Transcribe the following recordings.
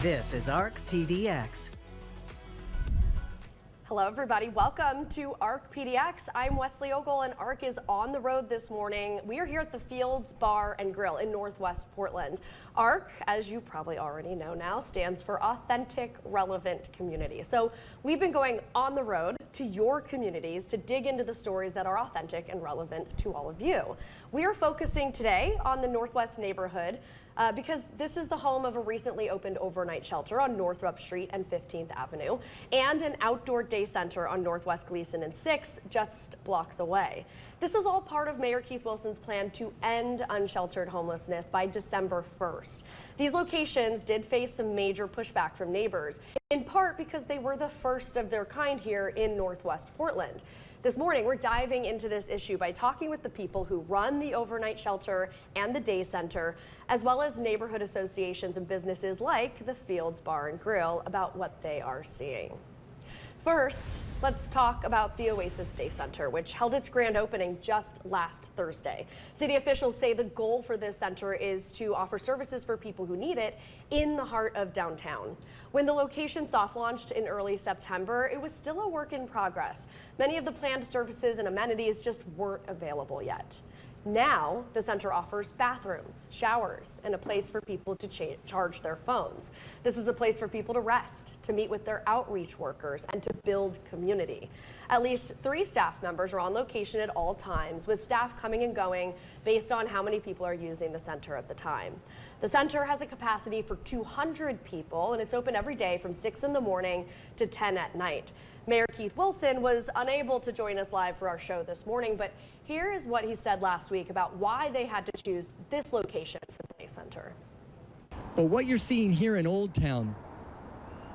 This is ARC PDX. Hello everybody, welcome to ARC PDX. I'm Wesley Ogle and ARC is on the road this morning. We are here at the Fields Bar and Grill in Northwest Portland. ARC, as you probably already know now, stands for Authentic Relevant Community. So we've been going on the road to your communities to dig into the stories that are authentic and relevant to all of you. We are focusing today on the Northwest neighborhood because this is the home of a recently opened overnight shelter on Northrup Street and 15th Avenue and an outdoor day center on Northwest Glisan and 6th, just blocks away. This is all part of Mayor Keith Wilson's plan to end unsheltered homelessness by December 1st. These locations did face some major pushback from neighbors, in part because they were the first of their kind here in Northwest Portland. This morning, we're diving into this issue by talking with the people who run the overnight shelter and the day center, as well as neighborhood associations and businesses like the Fields Bar and Grill about what they are seeing. First, let's talk about the Oasis Day Center, which held its grand opening just last Thursday. City officials say the goal for this center is to offer services for people who need it in the heart of downtown. When the location soft launched in early September, it was still a work in progress. Many of the planned services and amenities just weren't available yet. Now, the center offers bathrooms, showers, and a place for people to charge their phones. This is a place for people to rest, to meet with their outreach workers, and to build community. At least 3 staff members are on location at all times, with staff coming and going based on how many people are using the center at the time. The center has a capacity for 200 people, and it's open every day from 6 in the morning to 10 at night. Mayor Keith Wilson was unable to join us live for our show this morning, but here is what he said last week about why they had to choose this location for the day center. But what you're seeing here in Old Town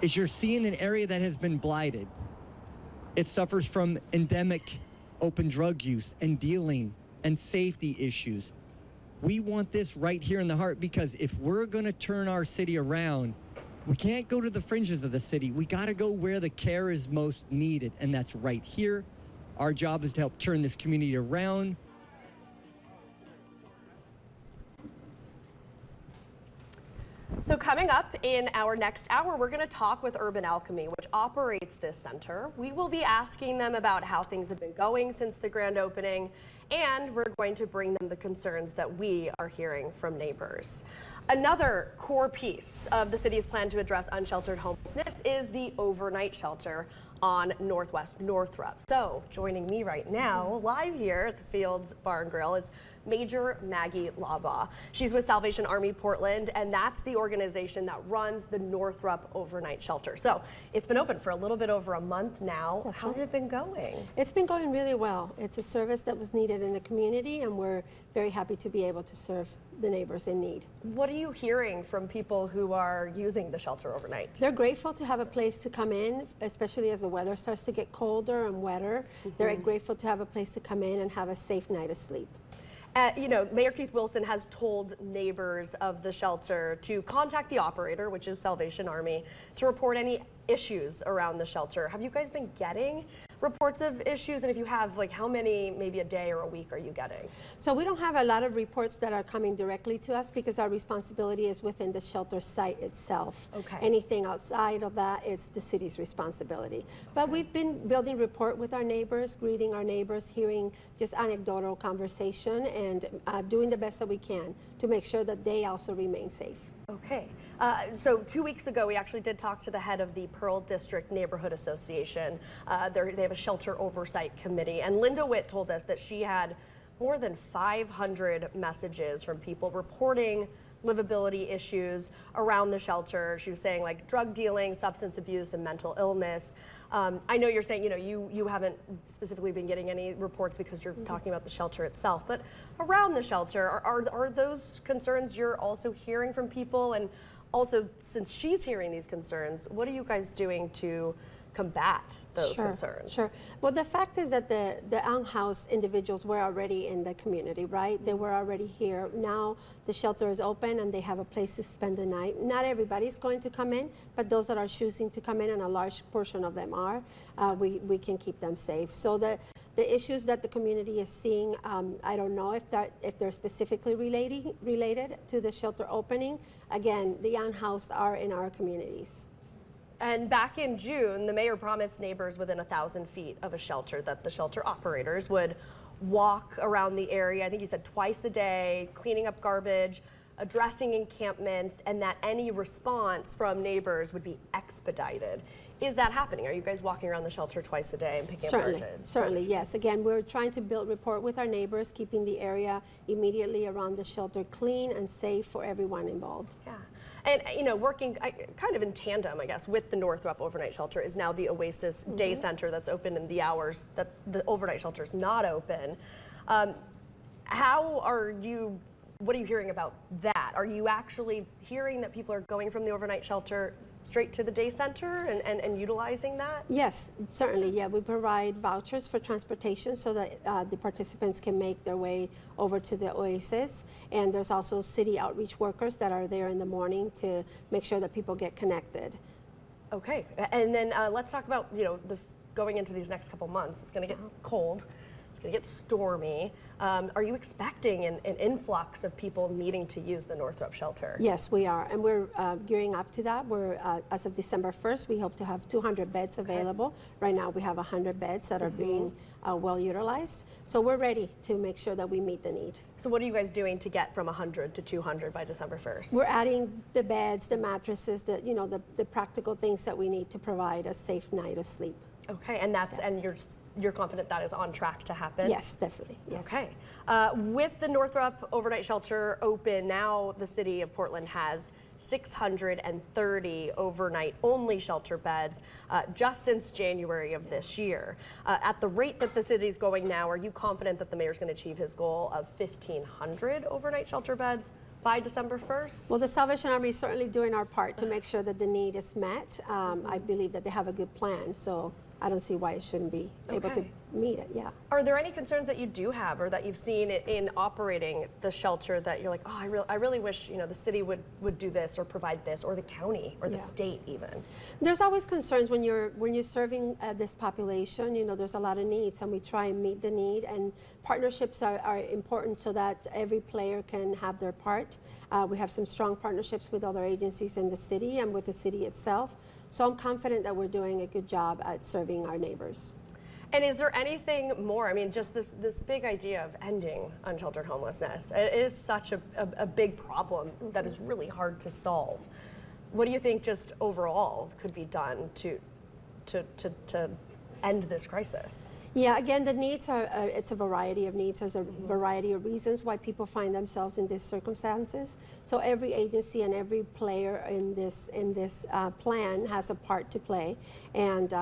is you're seeing an area that has been blighted. It suffers from endemic open drug use and dealing and safety issues. We want this right here in the heart because if we're going to turn our city around, we can't go to the fringes of the city. We got to go where the care is most needed, and that's right here. Our job is to help turn this community around. So coming up in our next hour, we're going to talk with Urban Alchemy, which operates this center. We will be asking them about how things have been going since the grand opening, and we're going to bring them the concerns that we are hearing from neighbors. Another core piece of the city's plan to address unsheltered homelessness is the overnight shelter on Northwest Northrup. So joining me right now, live here at the Fields Bar and Grill, is Major Maggie Laubach. She's with Salvation Army Portland, and that's the organization that runs the Northrup overnight shelter. So it's been open for a little bit over a month now. How's it been going? It's been going really well. It's a service that was needed in the community, and we're very happy to be able to serve the neighbors in need. What are you hearing from people who are using the shelter overnight? They're grateful to have a place to come in, especially as the weather starts to get colder and wetter. They're grateful to have a place to come in and have a safe night of sleep. You know, Mayor Keith Wilson has told neighbors of the shelter to contact the operator, which is Salvation Army, to report any issues around the shelter. Have you guys been getting reports of issues? And if you have, like, how many, maybe a day or a week, are you getting? So we don't have a lot of reports that are coming directly to us because our responsibility is within the shelter site itself. Okay. Anything outside of that, it's the city's responsibility. But we've been building rapport with our neighbors, greeting our neighbors, hearing just anecdotal conversation, and doing the best that we can to make sure that they also remain safe. Okay. So 2 weeks ago, we actually did talk to the head of the Pearl District Neighborhood Association. They have a shelter oversight committee, and Linda Witt told us that she had more than 500 messages from people reporting livability issues around the shelter. She was saying, like, drug dealing, substance abuse, and mental illness. I know you're saying, you know, you haven't specifically been getting any reports because you're talking about the shelter itself, but around the shelter, are those concerns you're also hearing from people? And also, since she's hearing these concerns, what are you guys doing to combat those concerns? Sure. Well, the fact is that the unhoused individuals were already in the community, right? They were already here. Now the shelter is open and they have a place to spend the night. Not everybody's going to come in, but those that are choosing to come in, and a large portion of them are, we can keep them safe. So The issues that the community is seeing, I don't know if they're specifically related to the shelter opening. Again, the unhoused are in our communities. And back in June, the mayor promised neighbors within 1,000 feet of a shelter that the shelter operators would walk around the area. I think he said twice a day, cleaning up garbage, addressing encampments, and that any response from neighbors would be expedited. Is that happening? Are you guys walking around the shelter twice a day and picking up garbage? Certainly, yes. Again, we're trying to build rapport with our neighbors, keeping the area immediately around the shelter clean and safe for everyone involved. Yeah. And, you know, working kind of in tandem, I guess, with the Northrup overnight shelter is now the Oasis Day Center that's open in the hours that the overnight shelter is not open. What are you hearing about that? Are you actually hearing that people are going from the overnight shelter straight to the day center and utilizing that? Yes, certainly. Yeah, we provide vouchers for transportation so that the participants can make their way over to the Oasis. And there's also city outreach workers that are there in the morning to make sure that people get connected. Okay, and then let's talk about, you know, going into these next couple months. It's going to get cold. It's going to get stormy. Are you expecting an influx of people needing to use the Northrup shelter? Yes, we are, and we're gearing up to that. We're as of December 1st, we hope to have 200 beds available. Right now, we have 100 beds that are being well utilized. So we're ready to make sure that we meet the need. So what are you guys doing to get from 100 to 200 by December 1st? We're adding the beds, the mattresses, the practical things that we need to provide a safe night of sleep. Okay, and you're confident that is on track to happen? Yes, definitely. Yes. Okay. With the Northrup overnight shelter open, now the city of Portland has 630 overnight only shelter beds just since January of this year. At the rate that the city's going now, are you confident that the mayor's going to achieve his goal of 1,500 overnight shelter beds by December 1st? Well, the Salvation Army is certainly doing our part to make sure that the need is met. I believe that they have a good plan, so I don't see why it shouldn't be able to meet it, yeah. Are there any concerns that you do have or that you've seen in operating the shelter that you're like, oh, I really wish, you know, the city would do this or provide this, or the county or the state even? There's always concerns when you're serving this population. You know, there's a lot of needs, and we try and meet the need, and partnerships are important so that every player can have their part. We have some strong partnerships with other agencies in the city and with the city itself. So I'm confident that we're doing a good job at serving our neighbors. And is there anything more? I mean, just this big idea of ending unsheltered homelessness. It is such a big problem that is really hard to solve. What do you think just overall could be done to end this crisis? Yeah, again, the needs are, it's a variety of needs. There's a variety of reasons why people find themselves in these circumstances. So every agency and every player in this plan has a part to play. And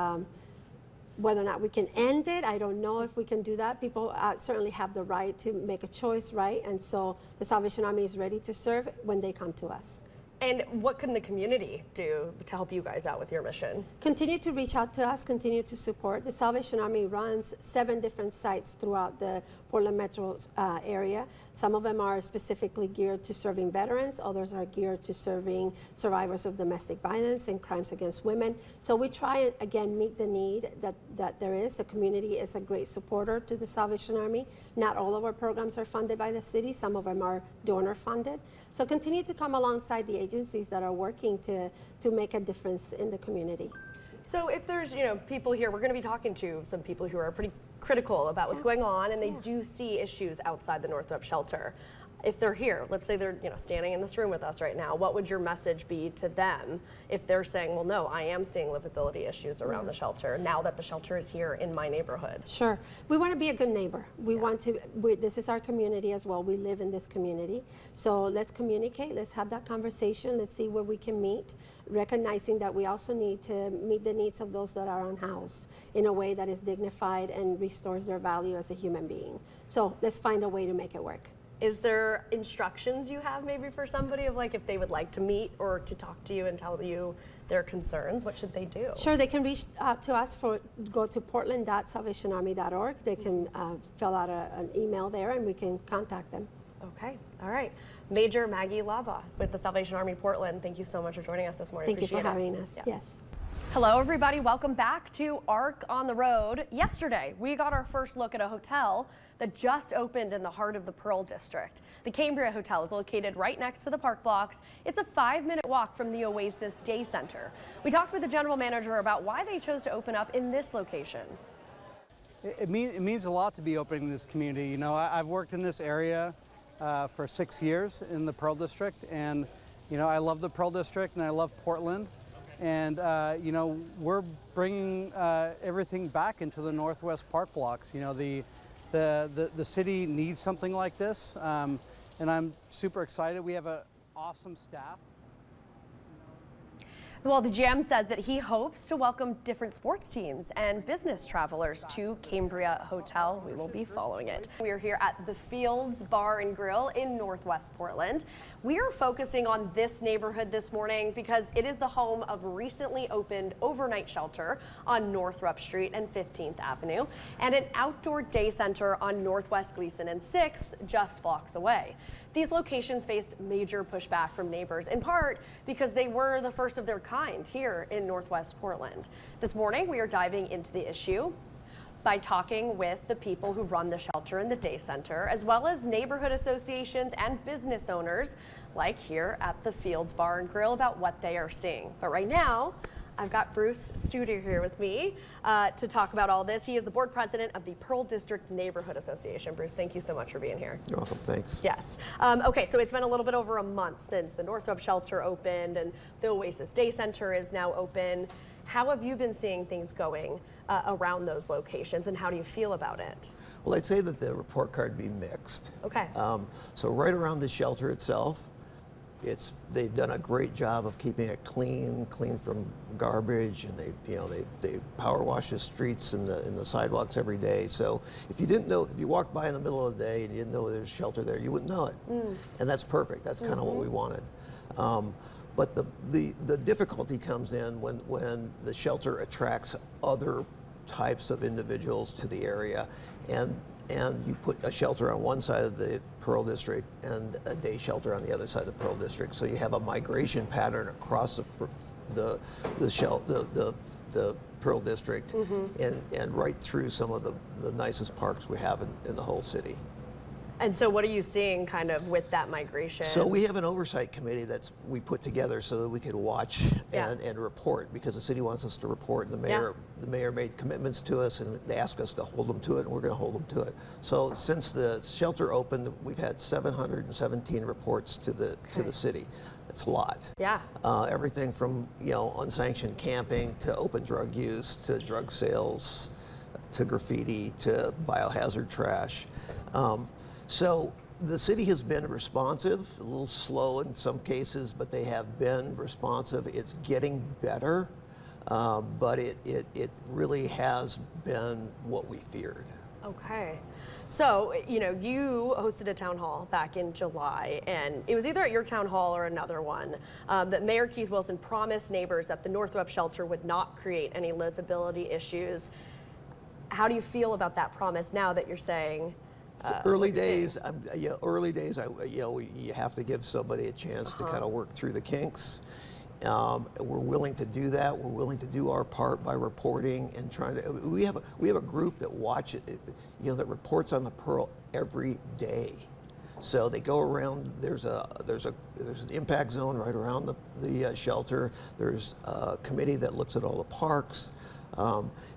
whether or not we can end it, I don't know if we can do that. People certainly have the right to make a choice, right? And so the Salvation Army is ready to serve when they come to us. And what can the community do to help you guys out with your mission? Continue to reach out to us, continue to support. The Salvation Army runs 7 different sites throughout the Portland metro area. Some of them are specifically geared to serving veterans, others are geared to serving survivors of domestic violence and crimes against women. So we try and, again, meet the need that there is. The community is a great supporter to the Salvation Army. Not all of our programs are funded by the city, some of them are donor funded. So continue to come alongside the agencies that are working to make a difference in the community. So if there's, you know, people here, we're going to be talking to some people who are pretty critical about what's going on, and they do see issues outside the Northrup shelter. If they're here, let's say they're, you know, standing in this room with us right now, what would your message be to them if they're saying, well, no, I am seeing livability issues around the shelter now that the shelter is here in my neighborhood? Sure. We want to be a good neighbor. We want to, this is our community as well. We live in this community. So let's communicate. Let's have that conversation. Let's see where we can meet, recognizing that we also need to meet the needs of those that are unhoused in a way that is dignified and restores their value as a human being. So let's find a way to make it work. Is there instructions you have maybe for somebody of like if they would like to meet or to talk to you and tell you their concerns, what should they do? Sure, they can reach out to us go to portland.salvationarmy.org. They can fill out an email there and we can contact them. Okay, all right. Major Maggie Laubach with the Salvation Army Portland, thank you so much for joining us this morning. Thank you for having us, Yeah. yes. Hello, everybody. Welcome back to ARC on the Road. Yesterday, we got our first look at a hotel that just opened in the heart of the Pearl District. The Cambria Hotel is located right next to the park blocks. It's a 5-minute walk from the Oasis Day Center. We talked with the general manager about why they chose to open up in this location. It means a lot to be opening this community. You know, I've worked in this area for 6 years in the Pearl District, and you know, I love the Pearl District and I love Portland. And you know, we're bringing everything back into the Northwest Park blocks. You know, the city needs something like this, and I'm super excited. We have an awesome staff. Well, the GM says that he hopes to welcome different sports teams and business travelers to Cambria Hotel. We will be following it. We are here at the Fields Bar and Grill in Northwest Portland. We are focusing on this neighborhood this morning because it is the home of recently opened overnight shelter on Northrup Street and 15th Avenue and an outdoor day center on Northwest Glisan and 6th just blocks away. These locations faced major pushback from neighbors, in part because they were the first of their kind here in Northwest Portland. This morning, we are diving into the issue by talking with the people who run the shelter and the day center, as well as neighborhood associations and business owners, like here at the Fields Bar and Grill, about what they are seeing. But right now, I've got Bruce Studer here with me to talk about all this. He is the board president of the Pearl District Neighborhood Association. Bruce, thank you so much for being here. You're welcome, thanks. Yes. Okay, so it's been a little bit over a month since the Northrup shelter opened and the Oasis Day Center is now open. How have you been seeing things going around those locations, and how do you feel about it? Well, I'd say that the report card be mixed. Okay. So right around the shelter itself, they've done a great job of keeping it clean from garbage, and they power wash the streets and the sidewalks every day. So if you didn't know, if you walked by in the middle of the day and you didn't know there was shelter there, you wouldn't know it. And that's perfect. That's kind of what we wanted. But the difficulty comes in when the shelter attracts other types of individuals to the area, and you put a shelter on one side of the Pearl District and a day shelter on the other side of the Pearl District. So you have a migration pattern across the Pearl District and right through some of the nicest parks we have in the whole city. And so what are you seeing kind of with that migration? So we have an oversight committee we put together so that we could watch and report, because the city wants us to report, and the mayor made commitments to us, and they asked us to hold them to it, and we're going to hold them to it. So since the shelter opened, we've had 717 reports to the city. It's a lot. Yeah. Everything from unsanctioned camping to open drug use to drug sales to graffiti to biohazard trash. So the city has been responsive, a little slow in some cases, but they have been responsive. It's getting better, but it really has been what we feared. Okay. So, you hosted a town hall back in July, and it was either at your town hall or another one, that Mayor Keith Wilson promised neighbors that the Northrup shelter would not create any livability issues. How do you feel about that promise now that you're saying? Early days, you have to give somebody a chance to kind of work through the kinks. We're willing to do that. We're willing to do our part by reporting and trying to. We have a group that that reports on the Pearl every day. So they go around. There's an impact zone right around the shelter. There's a committee that looks at all the parks.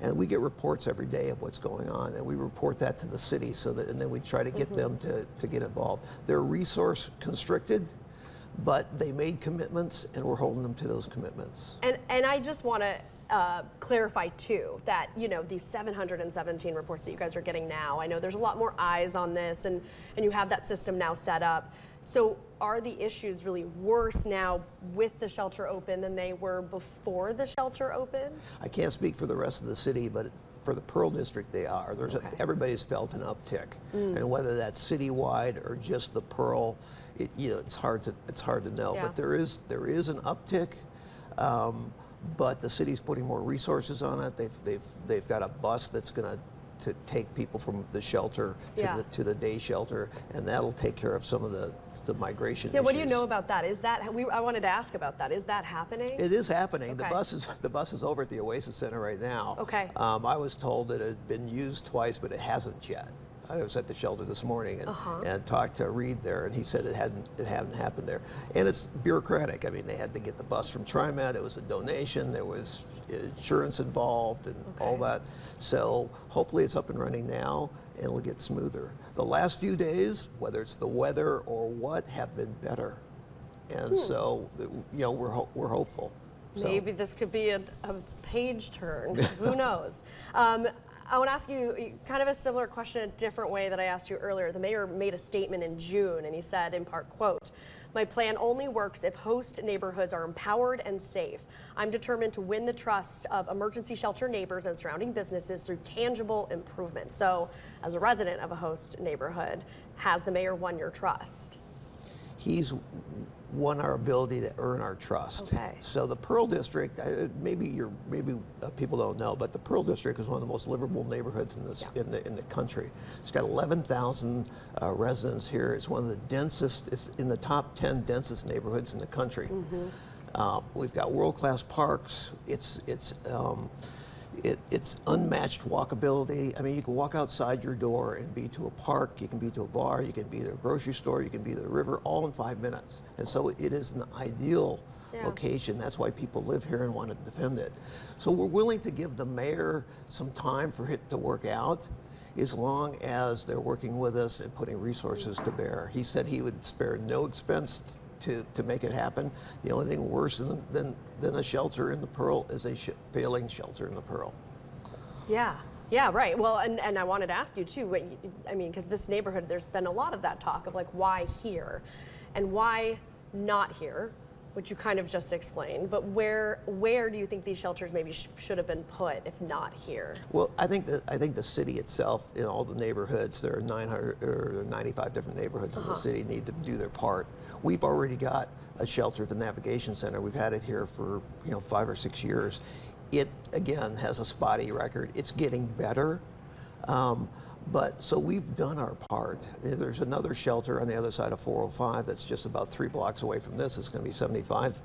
And we get reports every day of what's going on, and we report that to the city, and then we try to get them to get involved. They're resource constricted, but they made commitments, and we're holding them to those commitments. And I just want to clarify too that these 717 reports that you guys are getting now, I know there's a lot more eyes on this, and you have that system now set up. So are the issues really worse now with the shelter open than they were before the shelter opened? I can't speak for the rest of the city, but for the Pearl District they are. Everybody's felt an uptick, and whether that's citywide or just the Pearl, it's hard to know. Yeah. But there is an uptick. But the city's putting more resources on it. They've got a bus that's going to to take people from the shelter Yeah. to the day shelter, and that'll take care of some of the migration Yeah, issues. what do you know about that? Is that, I wanted to ask about that. Is that happening? It is happening. Okay. The bus is over at the Oasis Center right now. Okay. I was told that it had been used twice, but it hasn't yet. I was at the shelter this morning and talked to Reed there, and he said it hadn't happened there. And it's bureaucratic. I mean, they had to get the bus from TriMet. It was a donation. There was insurance involved and all that. So hopefully it's up and running now, and it'll get smoother. The last few days, whether it's the weather or what, have been better. And so, we're hopeful. So. Maybe this could be a page turn. Who knows? I want to ask you kind of a similar question, a different way that I asked you earlier. The mayor made a statement in June, and he said, in part, quote, "My plan only works if host neighborhoods are empowered and safe. I'm determined to win the trust of emergency shelter neighbors and surrounding businesses through tangible improvement." So, as a resident of a host neighborhood, has the mayor won your trust? He's won our ability to earn our trust. Okay. So the Pearl District, maybe people don't know, but the Pearl District is one of the most livable neighborhoods in the country. It's got 11,000 residents here. It's one of the densest. It's in the top 10 densest neighborhoods in the country. We've got world-class parks. It's unmatched walkability. I mean, you can walk outside your door and be to a park, you can be to a bar, you can be to a grocery store, you can be to the river, all in 5 minutes. And so it is an ideal location. That's why people live here and want to defend it. So we're willing to give the mayor some time for it to work out, as long as they're working with us and putting resources to bear. He said he would spare no expense to make it happen. The only thing worse than a shelter in the Pearl is a failing shelter in the Pearl. Yeah, right. Well, and I wanted to ask you too, because this neighborhood, there's been a lot of that talk of like, why here and why not here, which you kind of just explained, but where do you think these shelters maybe should have been put if not here? Well, I think the city itself, in all the neighborhoods, there are 900 or 95 different neighborhoods in the city, need to do their part. We've already got a shelter at the Navigation Center. We've had it here for 5 or 6 years. It again has a spotty record. It's getting better. But so we've done our part. There's another shelter on the other side of 405 that's just about 3 blocks away from this. It's going to be 75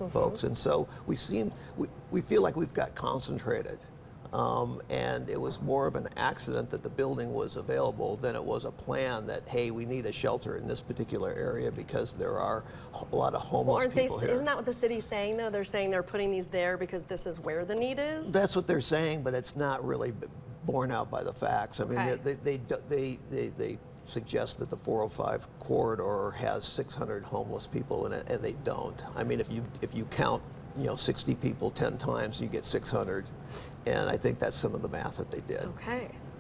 folks, and so we feel like we've got concentrated. And it was more of an accident that the building was available than it was a plan that, hey, we need a shelter in this particular area because there are a lot of homeless people here. Isn't that what the city's saying though? They're saying they're putting these there because this is where the need is? That's what they're saying, but it's not really borne out by the facts. I mean, they suggest that the 405 corridor has 600 homeless people in it, and they don't. I mean, if you count 60 people 10 times, you get 600, and I think that's some of the math that they did.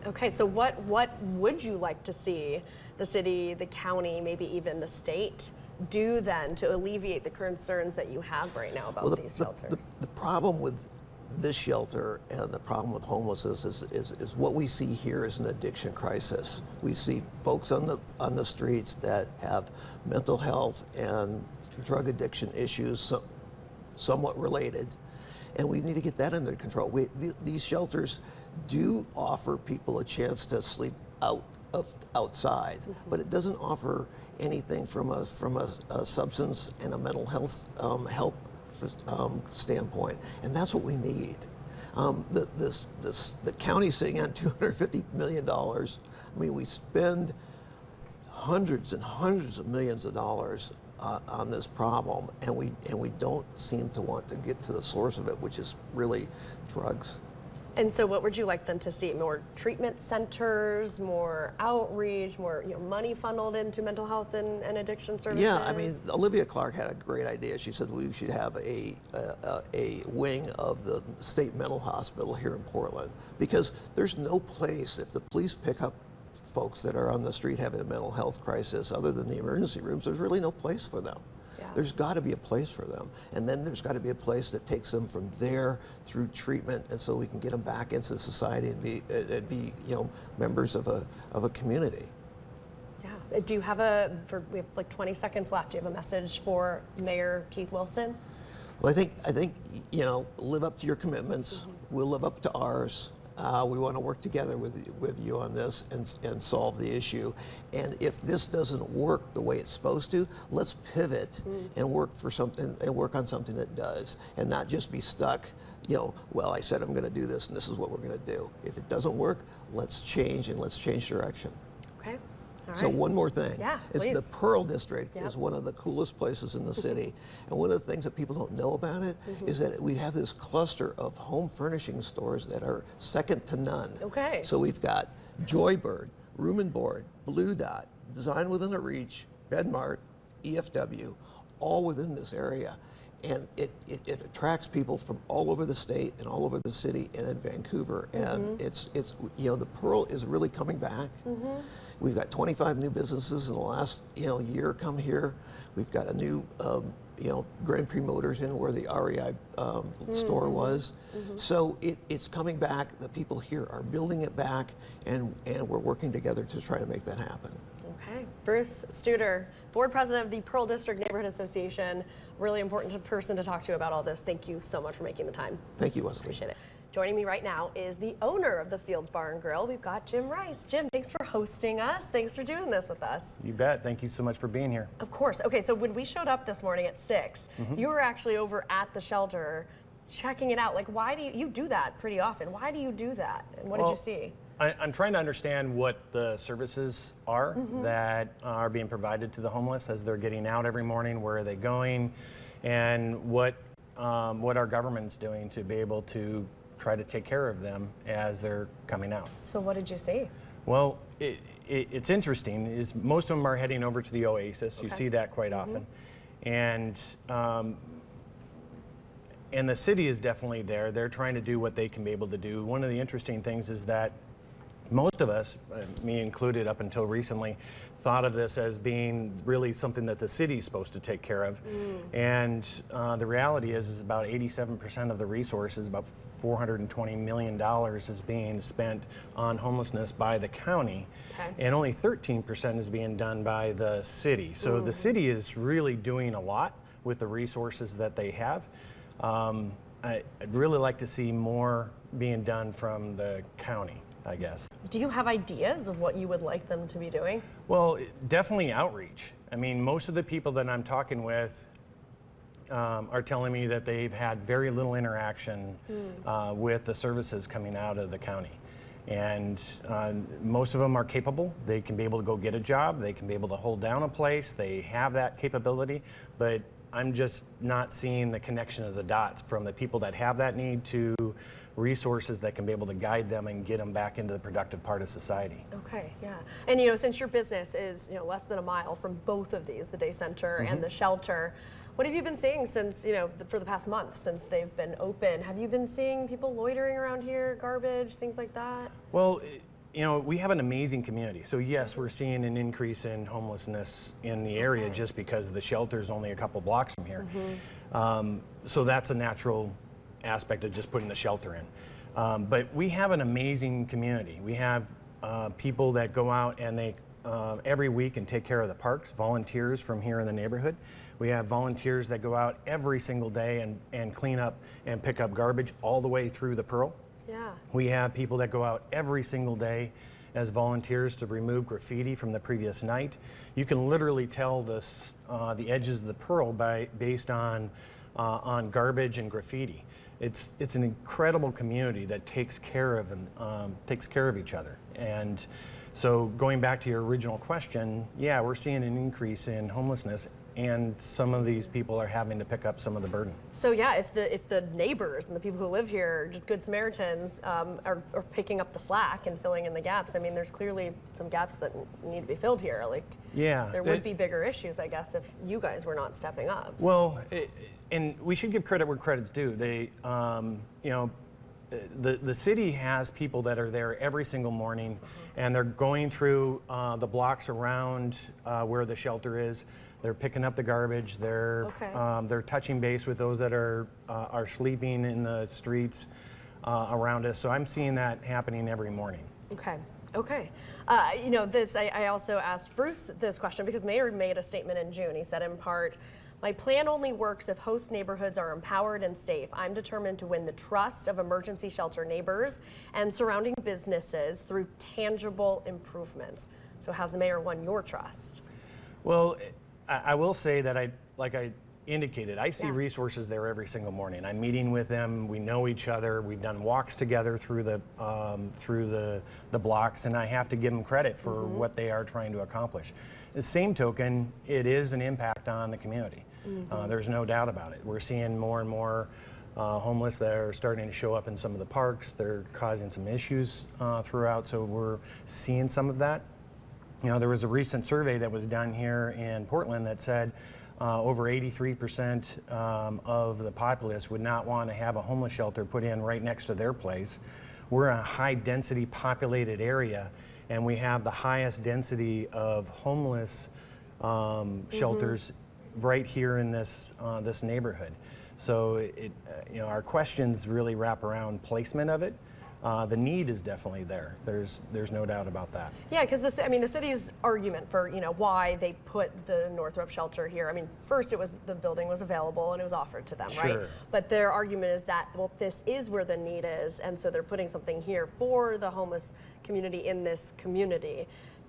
Okay. So what would you like to see the city, the county, maybe even the state do then to alleviate the concerns that you have right now about these shelters? The problem with this shelter and the problem with homelessness is what we see here is an addiction crisis. We see folks on the streets that have mental health and drug addiction issues, somewhat related, and we need to get that under control. These shelters do offer people a chance to sleep outside, but it doesn't offer anything from a substance and a mental health help standpoint, and that's what we need. The county's sitting on $250 million. I mean, we spend hundreds and hundreds of millions of dollars on this problem, and we don't seem to want to get to the source of it, which is really drugs. And so what would you like them to see? More treatment centers, more outreach, more money funneled into mental health and addiction services? Yeah, I mean, Olivia Clark had a great idea. She said we should have a wing of the state mental hospital here in Portland, because there's no place, if the police pick up folks that are on the street having a mental health crisis other than the emergency rooms, there's really no place for them. There's got to be a place for them, and then there's got to be a place that takes them from there through treatment, and so we can get them back into society and be members of a community. Yeah. Do you have we have like 20 seconds left. Do you have a message for Mayor Keith Wilson? Well, I think live up to your commitments. We'll live up to ours. We want to work together with you on this and solve the issue. And if this doesn't work the way it's supposed to, let's pivot and work for something and work on something that does, and not just be stuck. Well, I said I'm going to do this, and this is what we're going to do. If it doesn't work, let's change, and let's change direction. Okay. All So right. one more thing. Yeah, It's please. the Pearl District Yep. is one of the coolest places in the city. And one of the things that people don't know about it is that we have this cluster of home furnishing stores that are second to none. Okay. So we've got Joybird, Room and Board, Blue Dot, Design Within a Reach, Bedmart, EFW, all within this area. And it attracts people from all over the state and all over the city and in Vancouver. And it's the Pearl is really coming back. We've got 25 new businesses in the last year come here. We've got a new Grand Prix Motors in where the REI store was. So it's coming back. The people here are building it back, and we're working together to try to make that happen. Okay. Bruce Studer, board president of the Pearl District Neighborhood Association. Really important person to talk to about all this. Thank you so much for making the time. Thank you, Wesley. Appreciate it. Joining me right now is the owner of the Fields Bar and Grill. We've got Jim Rice. Jim, thanks for hosting us. Thanks for doing this with us. You bet. Thank you so much for being here. Of course. Okay, so when we showed up this morning at 6, you were actually over at the shelter checking it out. Like, why do you do that pretty often? Why do you do that? And what did you see? I'm trying to understand what the services are that are being provided to the homeless as they're getting out every morning. Where are they going? And what our government's doing to be able to try to take care of them as they're coming out. So what did you see? Well, it's interesting is most of them are heading over to the Oasis. You see that quite often. And the city is definitely there. They're trying to do what they can be able to do. One of the interesting things is that most of us, me included up until recently, thought of this as being really something that the city is supposed to take care of. And the reality is about 87% of the resources, about $420 million, is being spent on homelessness by the county. And only 13% is being done by the city. So the city is really doing a lot with the resources that they have. I'd really like to see more being done from the county, I guess. Do you have ideas of what you would like them to be doing? Well, definitely outreach. I mean, most of the people that I'm talking with are telling me that they've had very little interaction with the services coming out of the county. And most of them are capable. They can be able to go get a job. They can be able to hold down a place. They have that capability. But I'm just not seeing the connection of the dots from the people that have that need to resources that can be able to guide them and get them back into the productive part of society. Okay, yeah. And since your business is less than a mile from both of these, the day center and the shelter, what have you been seeing since for the past month since they've been open? Have you been seeing people loitering around here, garbage, things like that? Well, we have an amazing community. So yes, we're seeing an increase in homelessness in the area just because the shelter is only a couple blocks from here. So that's a natural aspect of just putting the shelter in. But we have an amazing community. We have people that go out and they every week and take care of the parks, volunteers from here in the neighborhood. We have volunteers that go out every single day and clean up and pick up garbage all the way through the Pearl. Yeah. We have people that go out every single day as volunteers to remove graffiti from the previous night. You can literally tell the edges of the Pearl based on garbage and graffiti. It's an incredible community that takes care of each other. And so going back to your original question, yeah, we're seeing an increase in homelessness, and some of these people are having to pick up some of the burden. So yeah, if the neighbors and the people who live here, just good Samaritans, are picking up the slack and filling in the gaps, I mean, there's clearly some gaps that need to be filled here. Like, yeah, there would be bigger issues, I guess, if you guys were not stepping up. Well, and we should give credit where credit's due. They, the city has people that are there every single morning, and they're going through the blocks around where the shelter is. They're picking up the garbage. They're touching base with those that are sleeping in the streets around us. So I'm seeing that happening every morning. Okay. Okay. I also asked Bruce this question because Mayor made a statement in June. He said in part, My plan only works if host neighborhoods are empowered and safe. I'm determined to win the trust of emergency shelter neighbors and surrounding businesses through tangible improvements. So how's the mayor won your trust? Well, I will say that like I indicated, I see Yeah. resources there every single morning. I'm meeting with them. We know each other. We've done walks together through the blocks, and I have to give them credit for what they are trying to accomplish. The same token, it is an impact on the community. There's no doubt about it. We're seeing more and more homeless that are starting to show up in some of the parks. They're causing some issues throughout, so we're seeing some of that. You know, there was a recent survey that was done here in Portland that said over 83% of the populace would not want to have a homeless shelter put in right next to their place. We're a high density populated area, and we have the highest density of homeless shelters right here in this this neighborhood. So you know, our questions really wrap around placement of it. The need is definitely there. There's no doubt about that. Yeah, because the city's argument for why they put the Northrup shelter here. I mean, first it was the building was available and it was offered to them, right? Sure. But their argument is that this is where the need is, and so they're putting something here for the homeless community in this community.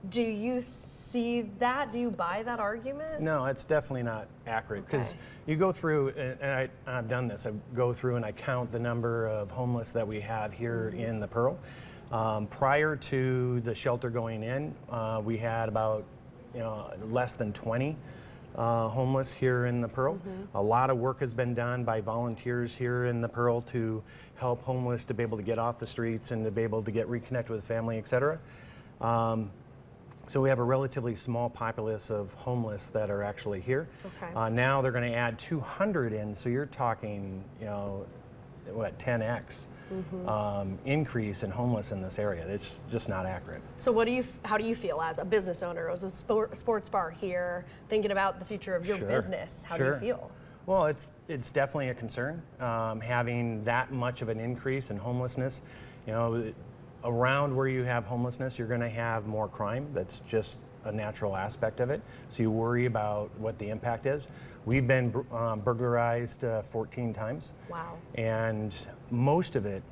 Do you see that? Do you buy that argument? No, it's definitely not accurate, because Okay. you go through, and I've done this, I go through and I count the number of homeless that we have here in the Pearl. Prior to the shelter going in, we had about less than 20 homeless here in the Pearl. A lot of work has been done by volunteers here in the Pearl to help homeless to be able to get off the streets and to be able to get reconnect with family, et cetera. So we have a relatively small populace of homeless that are actually here. Okay. Now they're going to add 200 in, so you're talking, 10x increase in homeless in this area. It's just not accurate. So how do you feel as a business owner, as a sports bar here, thinking about the future of your Sure. business? How do you feel? Well, it's definitely a concern, having that much of an increase in homelessness. Around where you have homelessness, you're going to have more crime. That's just a natural aspect of it. So you worry about what the impact is. We've been burglarized 14 times. Wow. And most of it,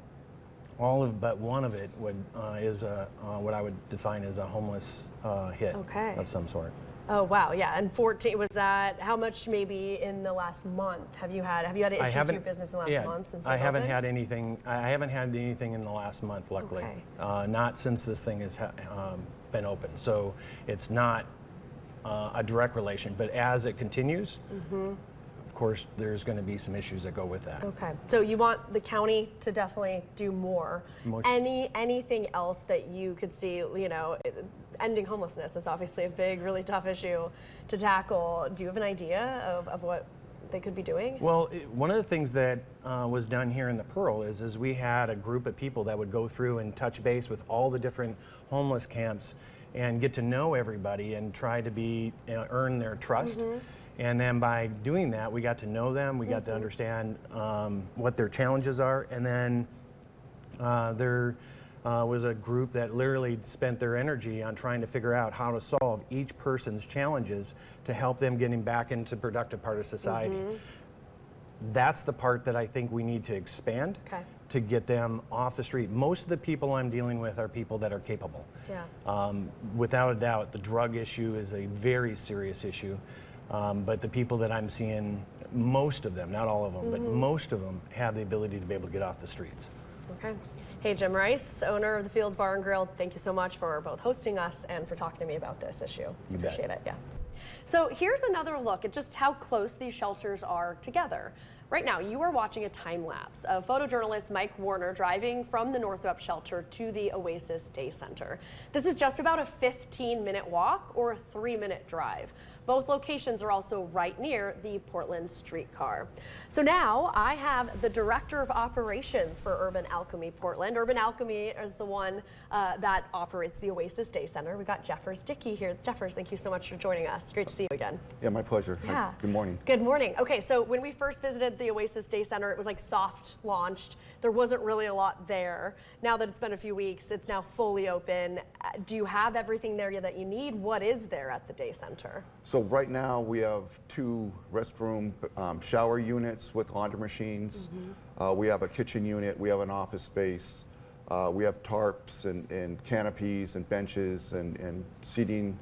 all of but one of it is what I would define as a homeless hit Okay. of some sort. Oh wow, yeah. And 14, was that how much maybe in the last month? Have you had issues to your business in the last month since I haven't opened? had anything. I haven't had anything in the last month, luckily. Okay. Not since this thing has been open. So it's not a direct relation. But as it continues, of course, there's going to be some issues that go with that. Okay. So you want the county to definitely do more. Anything else that you could see? Ending homelessness is obviously a big, really tough issue to tackle. Do you have an idea of what they could be doing? Well, one of the things that was done here in the Pearl is we had a group of people that would go through and touch base with all the different homeless camps and get to know everybody and try to earn their trust. And then by doing that, we got to know them, we got to understand what their challenges are, and then there was a group that literally spent their energy on trying to figure out how to solve each person's challenges to help them getting back into productive part of society. That's the part that I think we need to expand to get them off the street. Most of the people I'm dealing with are people that are capable. Yeah. Without a doubt, the drug issue is a very serious issue. But the people that I'm seeing, most of them, not all of them, but most of them have the ability to be able to get off the streets. Okay. Hey, Jim Rice, owner of the Fields Bar and Grill, thank you so much for both hosting us and for talking to me about this issue. You bet. Appreciate it, yeah. So here's another look at just how close these shelters are together. Right now, you are watching a time lapse of photojournalist Mike Warner driving from the Northrup shelter to the Oasis Day Center. This is just about a 15-minute walk or a 3-minute drive. Both locations are also right near the Portland streetcar. So now I have the Director of Operations for Urban Alchemy Portland. Urban Alchemy is the one that operates the Oasis Day Center. We got Dickey here. Jeffers, thank you so much for joining us. Great to see you again. Yeah, my pleasure. Yeah. Good morning. Good morning. Okay, so when we first visited the Oasis Day Center, it was like soft launched. There wasn't really a lot there. Now that it's been a few weeks, it's now fully open. Do you have everything there that you need? What is there at the Day Center? So right now we have 2 restroom shower units with laundry machines. We have a kitchen unit. We have an office space. We have tarps and canopies and benches and seating.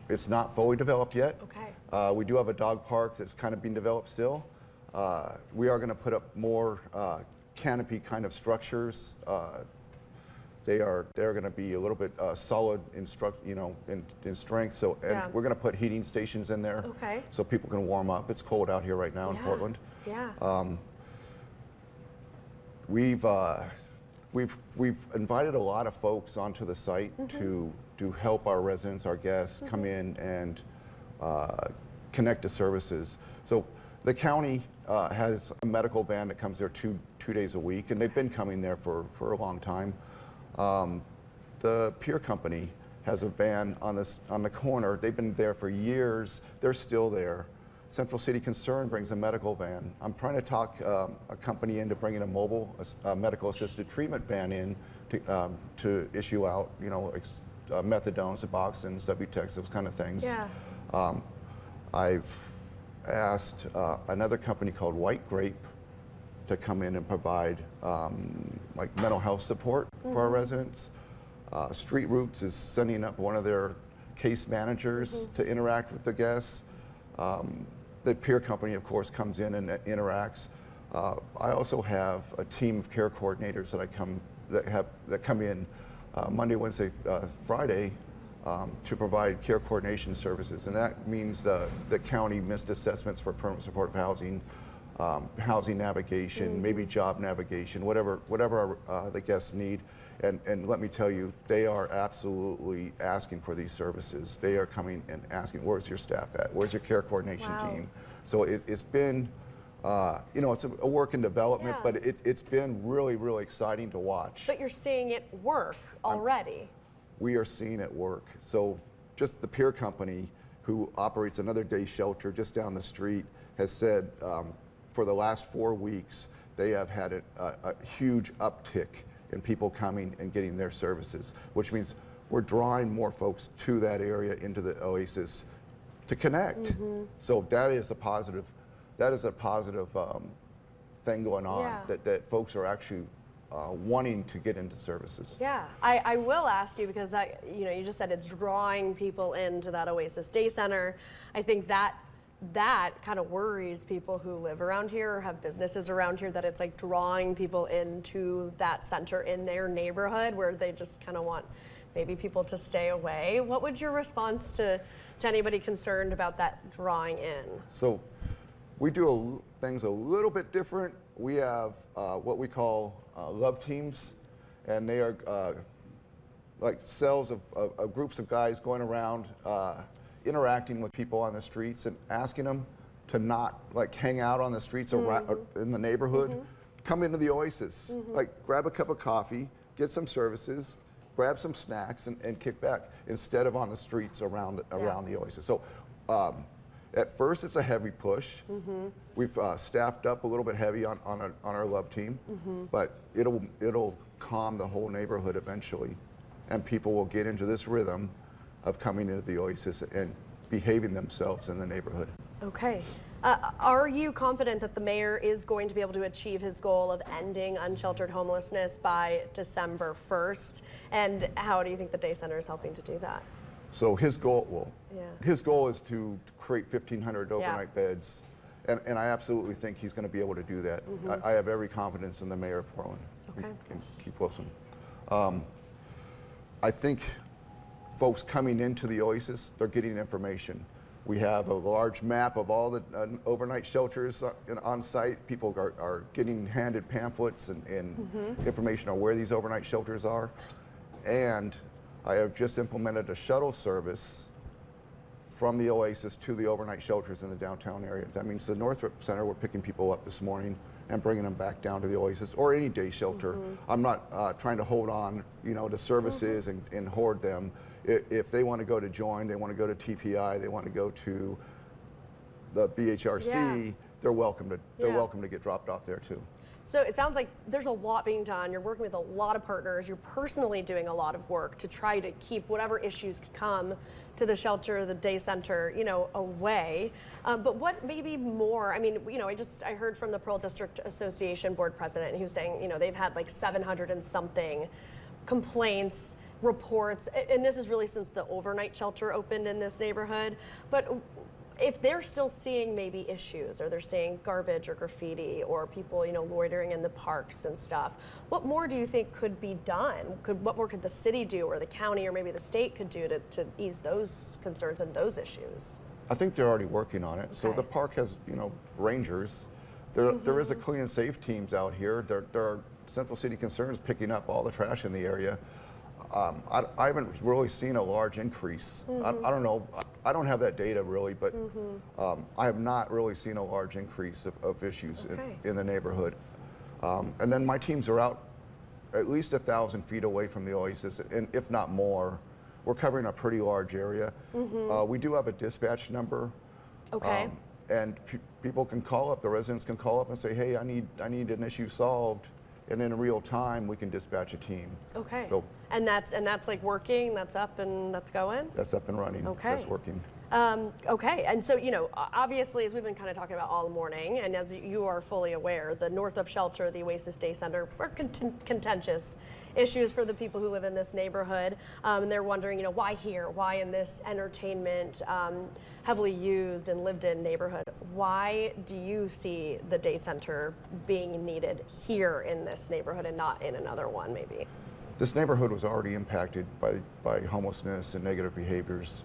It's not fully developed yet. Okay. We do have a dog park that's kind of being developed still. We are going to put up more canopy kind of structures. They're going to be a little bit solid in strength. So we're going to put heating stations in there, Okay. so people can warm up. It's cold out here right now in Portland. Yeah. We've invited a lot of folks onto the site to help our residents, our guests, come in and connect to services. So the county has a medical van that comes there two days a week, and they've been coming there for a long time. The Pier Company has a van on the corner. They've been there for years. They're still there. Central City Concern brings a medical van. I'm trying to talk a company into bringing a mobile medical assisted treatment van in to issue out, methadone, Suboxone, Subutex, those kind of things. Yeah. I've asked another company called White Grape to come in and provide like mental health support for our residents. Street Roots is sending up one of their case managers to interact with the guests. The Pier Company, of course, comes in and interacts. I also have a team of care coordinators that come in Monday, Wednesday, Friday to provide care coordination services, and that means the county missed assessments for permanent supportive housing, housing navigation, maybe job navigation, whatever the guests need. And let me tell you, they are absolutely asking for these services. They are coming and asking, where's your staff at? Where's your care coordination team? So it's been, it's a work in development, but it's been really, really exciting to watch. But you're seeing it work already. We are seeing it work. So just the Pier Company, who operates another day shelter just down the street, has said for the last 4 weeks, they have had a huge uptick in people coming and getting their services, which means we're drawing more folks to that area, into the Oasis, to connect. So that is a positive. That is a positive thing going on. That folks are actually wanting to get into services. Yeah, I will ask you, because you just said it's drawing people into that Oasis Day Center. I think that kind of worries people who live around here or have businesses around here, that it's like drawing people into that center in their neighborhood where they just kind of want maybe people to stay away. What would your response to anybody concerned about that drawing in? So we do things a little bit different. We have what we call love teams, and they are like cells of groups of guys going around interacting with people on the streets and asking them to not like hang out on the streets around, in the neighborhood. Come into the Oasis, like grab a cup of coffee, get some services, grab some snacks, and kick back, instead of on the streets around the Oasis. So at first it's a heavy push. We've staffed up a little bit heavy on our love team, but it'll calm the whole neighborhood eventually, and people will get into this rhythm of coming into the Oasis and behaving themselves in the neighborhood. Okay. Are you confident that the mayor is going to be able to achieve his goal of ending unsheltered homelessness by December 1st? And how do you think the day center is helping to do that? So his goal is to create 1,500 overnight beds, and I absolutely think he's going to be able to do that. I have every confidence in the mayor of Portland, Keith Wilson. I think folks coming into the Oasis, they're getting information. We have a large map of all the overnight shelters on site. People are getting handed pamphlets and information on where these overnight shelters are. And I have just implemented a shuttle service from the Oasis to the overnight shelters in the downtown area. That means the Northrup Center, we're picking people up this morning and bringing them back down to the Oasis or any day shelter. I'm not trying to hold on, to services and hoard them. If they want to go to Join, they want to go to TPI, they want to go to the BHRC, they're welcome to get dropped off there too. So it sounds like there's a lot being done. You're working with a lot of partners. You're personally doing a lot of work to try to keep whatever issues could come to the shelter, the day center, away. But what maybe more? I mean, I heard from the Pearl District Association board president, and he was saying, they've had like 700 and something complaints, reports, and this is really since the overnight shelter opened in this neighborhood. But if they're still seeing maybe issues, or they're seeing garbage or graffiti, or people, loitering in the parks and stuff, what more do you think could be done? What more could the city do, or the county, or maybe the state could do to ease those concerns and those issues? I think they're already working on it. Okay. So the park has, rangers. There is a clean and safe teams out here. There are Central City Concerns picking up all the trash in the area. I haven't really seen a large increase. I don't know. I don't have that data really, but I have not really seen a large increase of issues in the neighborhood. And then my teams are out at least 1,000 feet away from the Oasis, and if not more. We're covering a pretty large area. We do have a dispatch number. Okay. And people can call up, the residents can call up and say, hey, I need an issue solved. And in real time, we can dispatch a team. Okay. So, and that's like working, that's up and that's going? That's up and running. Okay. That's working. Okay, and so, obviously, as we've been kind of talking about all morning, and as you are fully aware, the Northrup Shelter, the Oasis Day Center are contentious issues for the people who live in this neighborhood. And they're wondering, why here? Why in this entertainment, heavily used and lived in neighborhood? Why do you see the day center being needed here in this neighborhood and not in another one, maybe? This neighborhood was already impacted by homelessness and negative behaviors.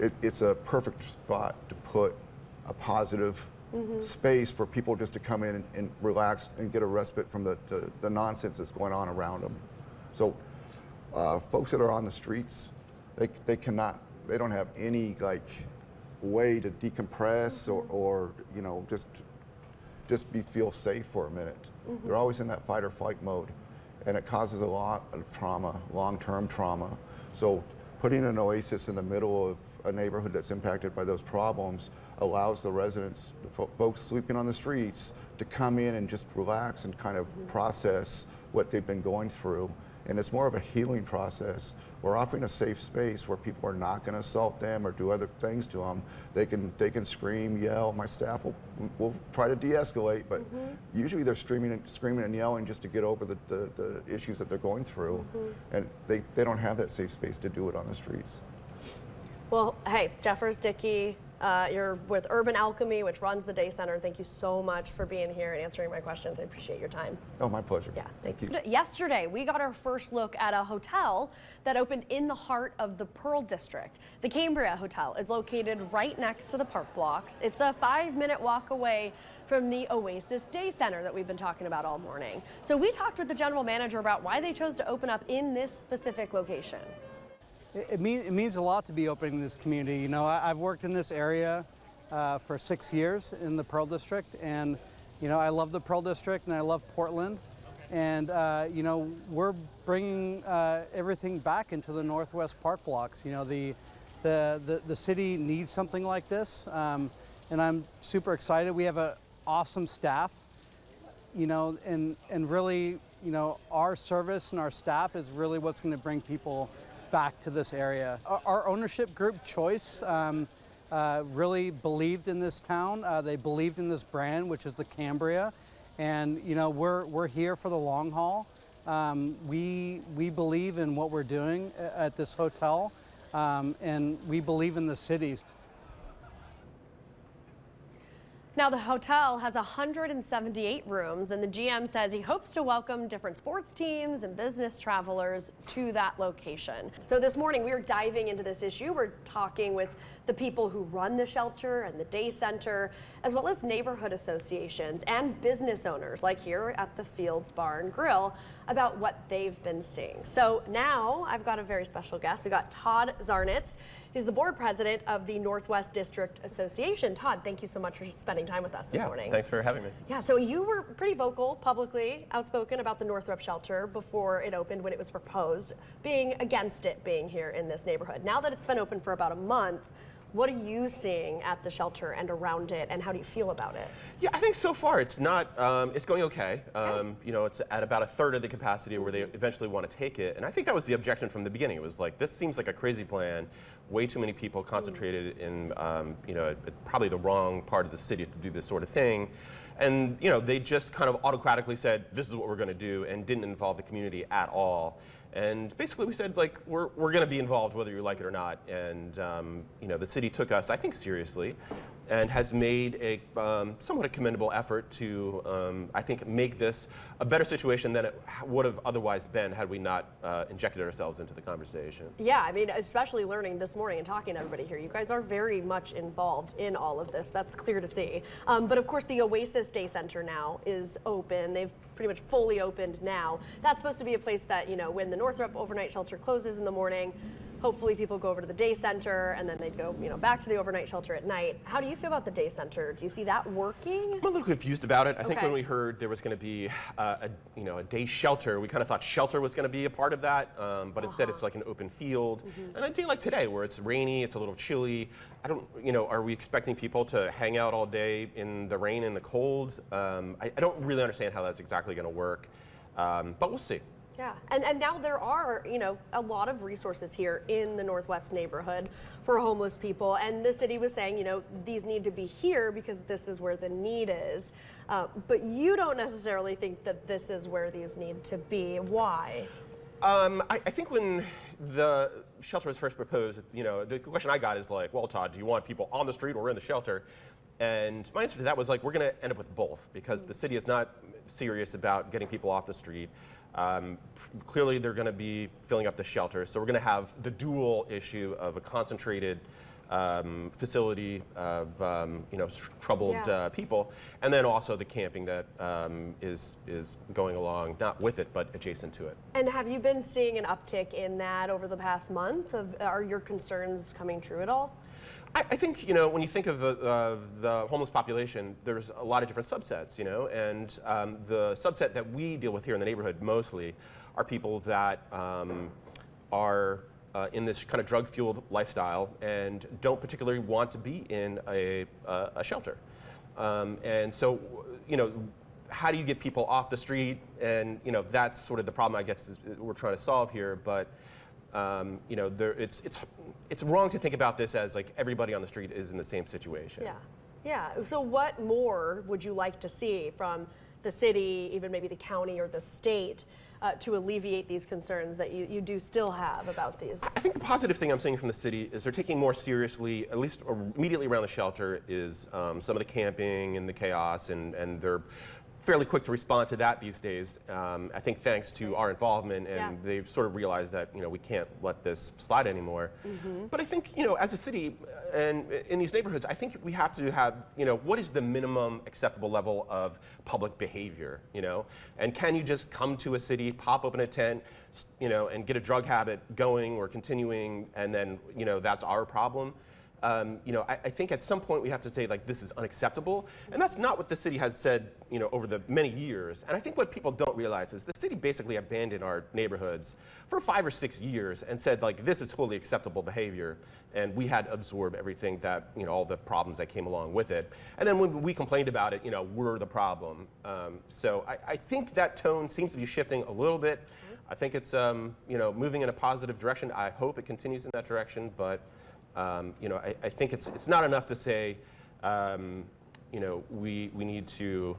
It's a perfect spot to put a positive space for people just to come in and relax and get a respite from the nonsense that's going on around them. So folks that are on the streets, they don't have any way to decompress or just feel safe for a minute. They're always in that fight or flight mode, and it causes a lot of trauma, long-term trauma. So putting an oasis in the middle of a neighborhood that's impacted by those problems allows the residents, folks sleeping on the streets, to come in and just relax and kind of process what they've been going through. And it's more of a healing process. We're offering a safe space where people are not going to assault them or do other things to them. They can scream, yell. My staff will try to de-escalate, but usually they're screaming and yelling just to get over the issues that they're going through. And they don't have that safe space to do it on the streets. Well, hey, Jeffers, Dickey, you're with Urban Alchemy, which runs the day center. Thank you so much for being here and answering my questions. I appreciate your time. Oh, my pleasure. Yeah, thank you. Yesterday, we got our first look at a hotel that opened in the heart of the Pearl District. The Cambria Hotel is located right next to the park blocks. It's a 5-minute walk away from the Oasis Day Center that we've been talking about all morning. So we talked with the general manager about why they chose to open up in this specific location. It means a lot to be opening this community. I've worked in this area for 6 years in the Pearl District, and I love the Pearl District and I love Portland, and we're bringing everything back into the Northwest Park blocks. The city needs something like this, and I'm super excited. We have an awesome staff, and really, our service and our staff is really what's going to bring people back to this area. Our ownership group, Choice, really believed in this town. They believed in this brand, which is the Cambria, and we're here for the long haul. We believe in what we're doing at this hotel, and we believe in the cities. Now, the hotel has 178 rooms, and the GM says he hopes to welcome different sports teams and business travelers to that location. So this morning, we are diving into this issue. We're talking with the people who run the shelter and the day center, as well as neighborhood associations and business owners, like here at the Fields Bar and Grill, about what they've been seeing. So now I've got a very special guest. We got Todd Zarnitz. He's the board president of the Northwest District Association. Todd, thank you so much for spending time with us this morning. Thanks for having me. Yeah, so you were pretty vocal, publicly outspoken about the Northrup shelter before it opened, when it was proposed, being against it being here in this neighborhood. Now that it's been open for about a month, What are you seeing at the shelter and around it, and how do you feel about it? Yeah, I think so far it's not, it's going okay. You know, it's at about a third of the capacity where they eventually want to take it. And I think that was the objection from the beginning. It was like, this seems like a crazy plan. Way too many people concentrated in, you know, probably the wrong part of the city to do this sort of thing. And, you know, they just kind of autocratically said, this is what we're going to do, and didn't involve the community at all. And basically we said, like, we're going to be involved whether you like it or not. And, you know, the city took us, I think, seriously, and has made a somewhat a commendable effort to, I think, make this a better situation than it would have otherwise been had we not injected ourselves into the conversation. Yeah, I mean, especially learning this morning and talking to everybody here, you guys are very much involved in all of this. That's clear to see. But of course, the Oasis Day Center now is open. They've pretty much fully opened now. That's supposed to be a place that, you know, when the Northrup overnight shelter closes in the morning, hopefully people go over to the day center and then they'd go, you know, back to the overnight shelter at night. How do you feel about the day center? Do you see that working? I'm a little confused about it. I think when we heard there was going to be you know, a day shelter, we kind of thought shelter was going to be a part of that, but instead it's like an open field. And a day like today where it's rainy, it's a little chilly, I don't, you know, are we expecting people to hang out all day in the rain and the cold? I don't really understand how that's exactly going to work, but we'll see. Yeah, and now there are, you know, a lot of resources here in the Northwest neighborhood for homeless people, and the city was saying, you know, these need to be here because this is where the need is. But you don't necessarily think that this is where these need to be. Why? I think when the shelter was first proposed, you know, the question I got is like, well, Todd, do you want people on the street or in the shelter? And my answer to that was like, we're going to end up with both because the city is not serious about getting people off the street. Clearly, they're going to be filling up the shelter, so we're going to have the dual issue of a concentrated facility of you know, troubled people, and then also the camping that is going along, not with it, but adjacent to it. And have you been seeing an uptick in that over the past month? Are your concerns coming true at all? I think, you know, when you think of the homeless population, there's a lot of different subsets, you know, and the subset that we deal with here in the neighborhood mostly are people that are in this kind of drug-fueled lifestyle and don't particularly want to be in a shelter. And so, you know, how do you get people off the street? And, you know, that's sort of the problem, I guess, is we're trying to solve here. But you know, it's wrong to think about this as like everybody on the street is in the same situation. Yeah, yeah. So what more would you like to see from the city, even maybe the county or the state, to alleviate these concerns that you do still have about these? I think the positive thing I'm seeing from the city is they're taking more seriously, at least immediately around the shelter, is some of the camping and the chaos, and they're fairly quick to respond to that these days. I think thanks to our involvement, and they've sort of realized that, you know, we can't let this slide anymore. But I think, you know, as a city and in these neighborhoods, I think we have to have, you know, what is the minimum acceptable level of public behavior, you know? And can you just come to a city, pop open a tent, you know, and get a drug habit going or continuing, and then, you know, that's our problem? You know, I think at some point we have to say, like, this is unacceptable, and that's not what the city has said, you know, over the many years. And I think what people don't realize is the city basically abandoned our neighborhoods for 5 or 6 years and said, like, this is totally acceptable behavior, and we had to absorb everything that, you know, all the problems that came along with it. And then when we complained about it, you know, we're the problem. So I think that tone seems to be shifting a little bit. I think it's, you know, moving in a positive direction. I hope it continues in that direction, but you know, I think it's not enough to say, you know, we need to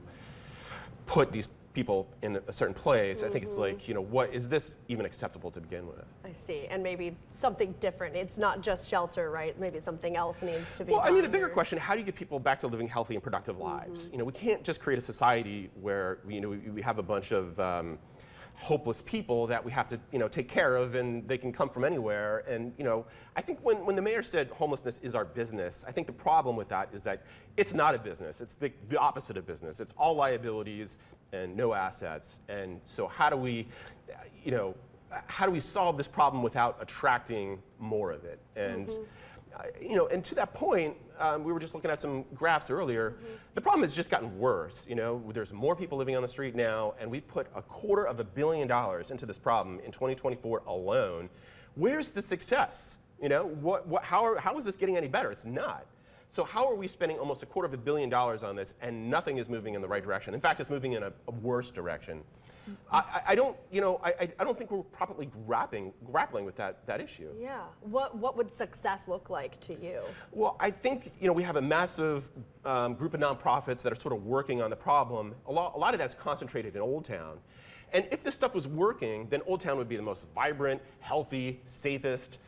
put these people in a certain place. I think it's like, you know, what is this even acceptable to begin with? I see, and maybe something different. It's not just shelter, right? Maybe something else needs to be Well, done. I mean, the bigger question, how do you get people back to living healthy and productive lives? You know, we can't just create a society where, you know, we have a bunch of hopeless people that we have to, you know, take care of, and they can come from anywhere. And, you know, I think when the mayor said homelessness is our business, I think the problem with that is that it's not a business. It's the opposite of business. It's all liabilities and no assets. And so how do we, you know, how do we solve this problem without attracting more of it? And you know, and to that point, we were just looking at some graphs earlier. The problem has just gotten worse. You know, there's more people living on the street now, and we put $250 million into this problem in 2024 alone. Where's the success? You know, how is this getting any better? It's not. So how are we spending almost $250 million on this and nothing is moving in the right direction? In fact, it's moving in a worse direction. I don't think we're properly grappling with that issue. Yeah. What would success look like to you? Well, I think we have a massive group of nonprofits that are sort of working on the problem. A lot of that's concentrated in Old Town. And if this stuff was working, then Old Town would be the most vibrant, healthy, safest,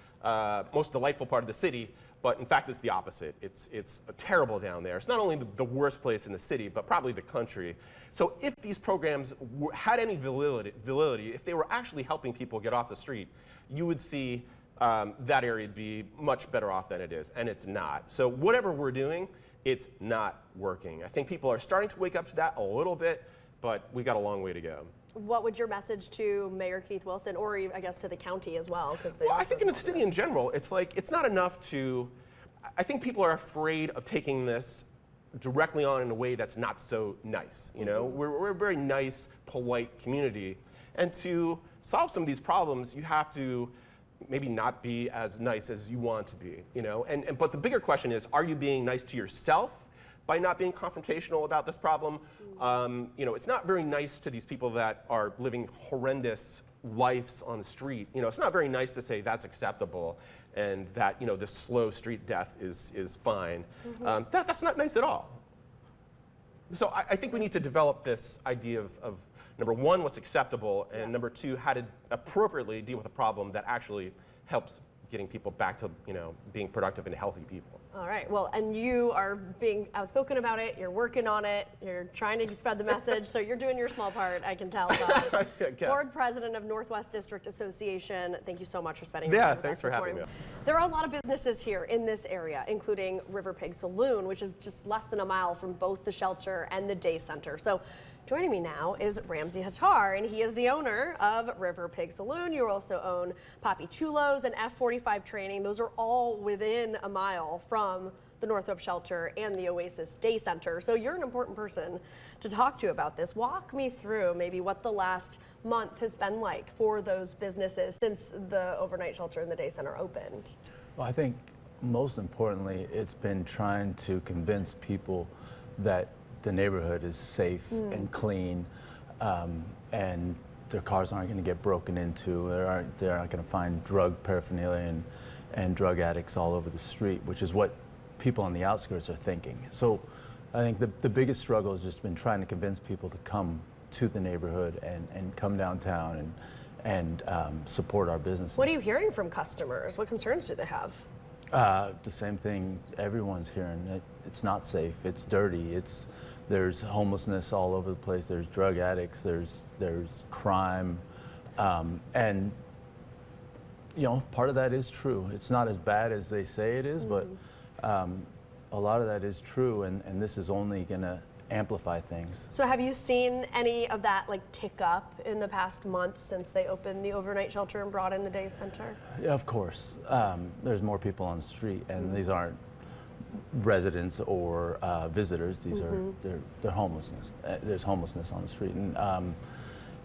most delightful part of the city. But in fact, it's the opposite. It's terrible down there. It's not only the worst place in the city, but probably the country. So if these programs had any validity, if they were actually helping people get off the street, you would see that area be much better off than it is, and it's not. So whatever we're doing, it's not working. I think people are starting to wake up to that a little bit, but we got a long way to go. What would your message to Mayor Keith Wilson, or I guess to the county as well? Well, I think in the city in general, it's like, it's not enough to, I think people are afraid of taking this directly on in a way that's not so nice. You know, we're a very nice, polite community. And to solve some of these problems, you have to maybe not be as nice as you want to be, you know? But the bigger question is, are you being nice to yourself by not being confrontational about this problem? You know, it's not very nice to these people that are living horrendous lives on the street. You know, it's not very nice to say that's acceptable and that, you know, this slow street death is fine. That's not nice at all. So I think we need to develop this idea of number one, what's acceptable, and number two, how to appropriately deal with a problem that actually helps getting people back to, you know, being productive and healthy people. All right, well, and you are being outspoken about it, you're working on it, you're trying to spread the message, so you're doing your small part, I can tell. Todd. Board President of Northwest District Association, thank you so much for spending time with us thanks for this having morning. me. There are a lot of businesses here in this area, including River Pig Saloon, which is just less than a mile from both the shelter and the day center. So joining me now is Ramzy Hattar, and he is the owner of River Pig Saloon. You also own Papi Chulos and F45 Training. Those are all within a mile from the Northrup Shelter and the Oasis Day Center. So you're an important person to talk to about this. Walk me through maybe what the last month has been like for those businesses since the overnight shelter and the day center opened. Well, I think most importantly, it's been trying to convince people that the neighborhood is safe and clean, and their cars aren't going to get broken into. They're not going to find drug paraphernalia and drug addicts all over the street, which is what people on the outskirts are thinking. So I think the biggest struggle has just been trying to convince people to come to the neighborhood and come downtown and support our businesses. What are you hearing from customers? What concerns do they have? The same thing everyone's hearing. It's not safe. It's dirty. There's homelessness all over the place. There's drug addicts. There's crime, and you know, part of that is true. It's not as bad as they say it is, but a lot of that is true, and this is only going to amplify things. So have you seen any of that like tick up in the past month since they opened the overnight shelter and brought in the day center? Yeah, of course. There's more people on the street, and these aren't residents or visitors. These are they're homelessness. There's homelessness on the street, and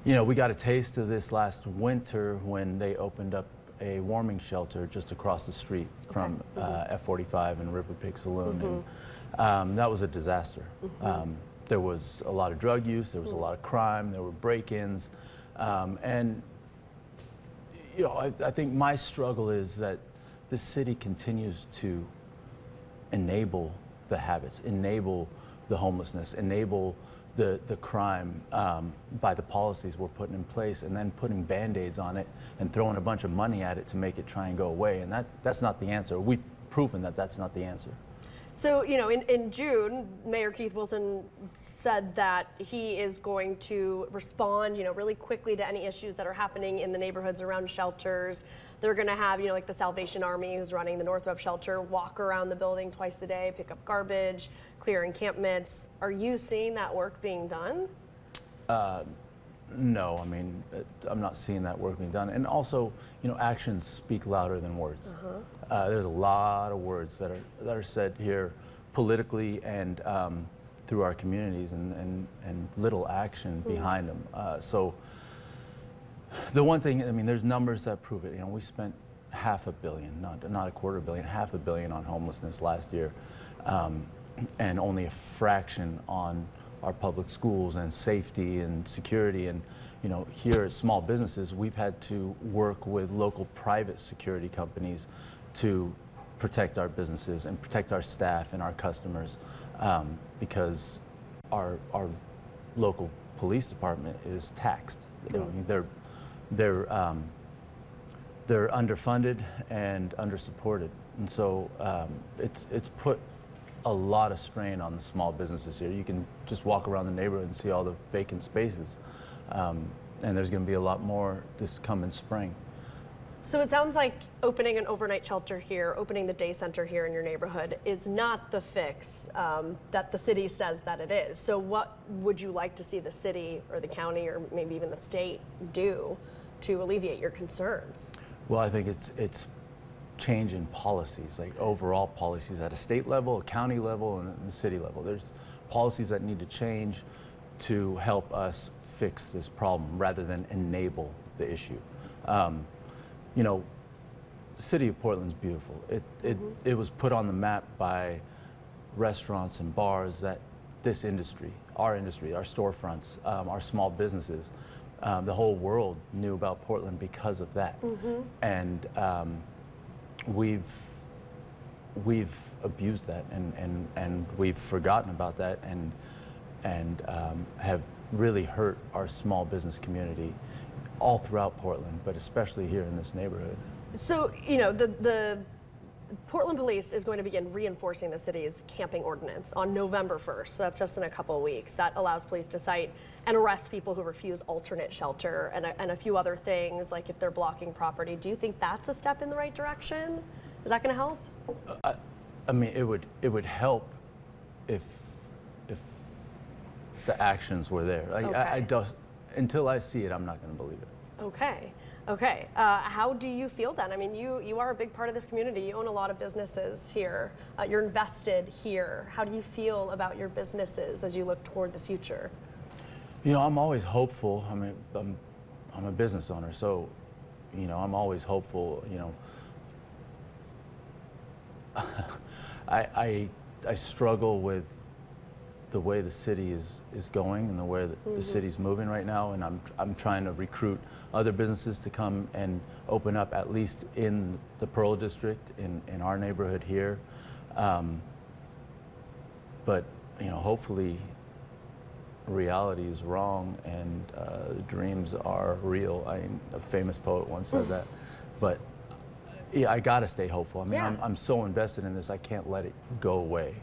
you know, we got a taste of this last winter when they opened up a warming shelter just across the street from F45 and River Pig Saloon, and that was a disaster. There was a lot of drug use, there was a lot of crime, there were break-ins, and you know, I think my struggle is that the city continues to enable the habits, enable the homelessness, enable the crime by the policies we're putting in place, and then putting Band-Aids on it and throwing a bunch of money at it to make it try and go away. And that's not the answer. We've proven that that's not the answer. So, you know, in June, Mayor Keith Wilson said that he is going to respond, you know, really quickly to any issues that are happening in the neighborhoods around shelters. They're going to have, you know, like the Salvation Army, who's running the Northrup Shelter, walk around the building twice a day, pick up garbage, clear encampments. Are you seeing that work being done? No, I mean, I'm not seeing that work being done. And also, you know, actions speak louder than words. There's a lot of words that are said here politically and through our communities, and little action behind them. So the one thing, I mean, there's numbers that prove it. You know, we spent half a billion, not a quarter billion, half a billion on homelessness last year, and only a fraction on our public schools and safety and security. And you know, here at small businesses, we've had to work with local private security companies to protect our businesses and protect our staff and our customers, because our local police department is taxed. You know, I mean, they're underfunded and undersupported, and so it's put a lot of strain on the small businesses here. You can just walk around the neighborhood and see all the vacant spaces, and there's going to be a lot more this coming spring. So it sounds like opening an overnight shelter here, opening the day center here in your neighborhood is not the fix that the city says that it is. So what would you like to see the city or the county or maybe even the state do to alleviate your concerns? Well, I think it's change in policies, like overall policies at a state level, a county level, and a city level. There's policies that need to change to help us fix this problem rather than enable the issue. You know, the city of Portland's beautiful. It was put on the map by restaurants and bars that this industry, our storefronts, our small businesses, the whole world knew about Portland because of that. And we've abused that and we've forgotten about that and have really hurt our small business community all throughout Portland, but especially here in this neighborhood. So, you know, the Portland Police is going to begin reinforcing the city's camping ordinance on November 1st. So that's just in a couple of weeks. That allows police to cite and arrest people who refuse alternate shelter and a few other things, like if they're blocking property. Do you think that's a step in the right direction? Is that going to help? I mean, it would help if the actions were there. Like, okay. I don't, until I see it, I'm not going to believe it. Okay. Okay. How do you feel then? I mean, you are a big part of this community. You own a lot of businesses here. You're invested here. How do you feel about your businesses as you look toward the future? You know, I'm always hopeful. I mean, I'm a business owner, so, you know, I'm always hopeful. You know, I struggle with the way the city is going and the way that the city's moving right now, and I'm trying to recruit other businesses to come and open up, at least in the Pearl District, in our neighborhood here. But you know, hopefully reality is wrong and dreams are real. A famous poet once said that. But yeah, I gotta stay hopeful. I mean, yeah. I'm so invested in this, I can't let it go away.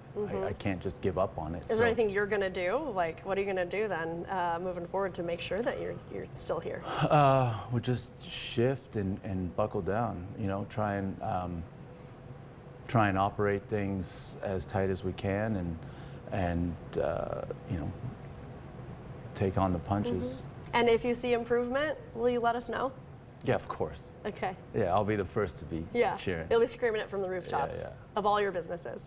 I can't just give up on it. Is there anything you're gonna do? Like, what are you gonna do then, moving forward to make sure that you're still here? We'll just shift and buckle down. You know, try and operate things as tight as we can, and you know, take on the punches. And if you see improvement, will you let us know? Yeah, of course. Okay. Yeah, I'll be the first to be cheering. You'll be screaming it from the rooftops Yeah. of all your businesses.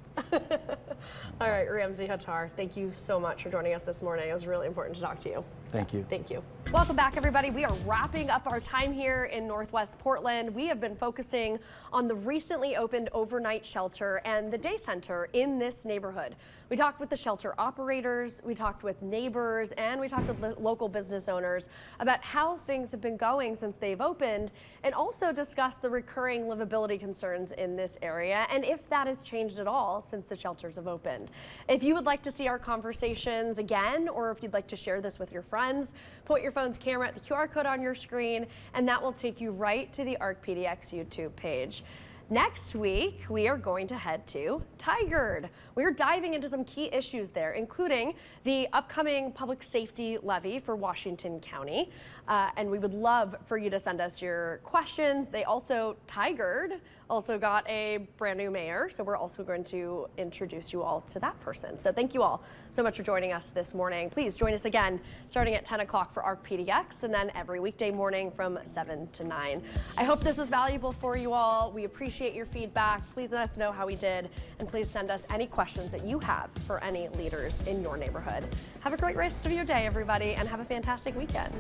All right, Ramzy Hattar, thank you so much for joining us this morning. It was really important to talk to you. Thank you. Thank you. Welcome back, everybody. We are wrapping up our time here in Northwest Portland. We have been focusing on the recently opened overnight shelter and the day center in this neighborhood. We talked with the shelter operators, we talked with neighbors, and we talked with local business owners about how things have been going since they've opened, and also discussed the recurring livability concerns in this area and if that has changed at all since the shelters have opened. If you would like to see our conversations again, or if you'd like to share this with your friends, point your phone's camera at the QR code on your screen, and that will take you right to the ARC PDX YouTube page. Next week, we are going to head to Tigard. We're diving into some key issues there, including the upcoming public safety levy for Washington County. And we would love for you to send us your questions. Tigard also got a brand new mayor, so we're also going to introduce you all to that person. So thank you all so much for joining us this morning. Please join us again starting at 10 o'clock for ARC PDX, and then every weekday morning from 7 to 9. I hope this was valuable for you all. We appreciate your feedback. Please let us know how we did, and please send us any questions that you have for any leaders in your neighborhood. Have a great rest of your day, everybody, and have a fantastic weekend.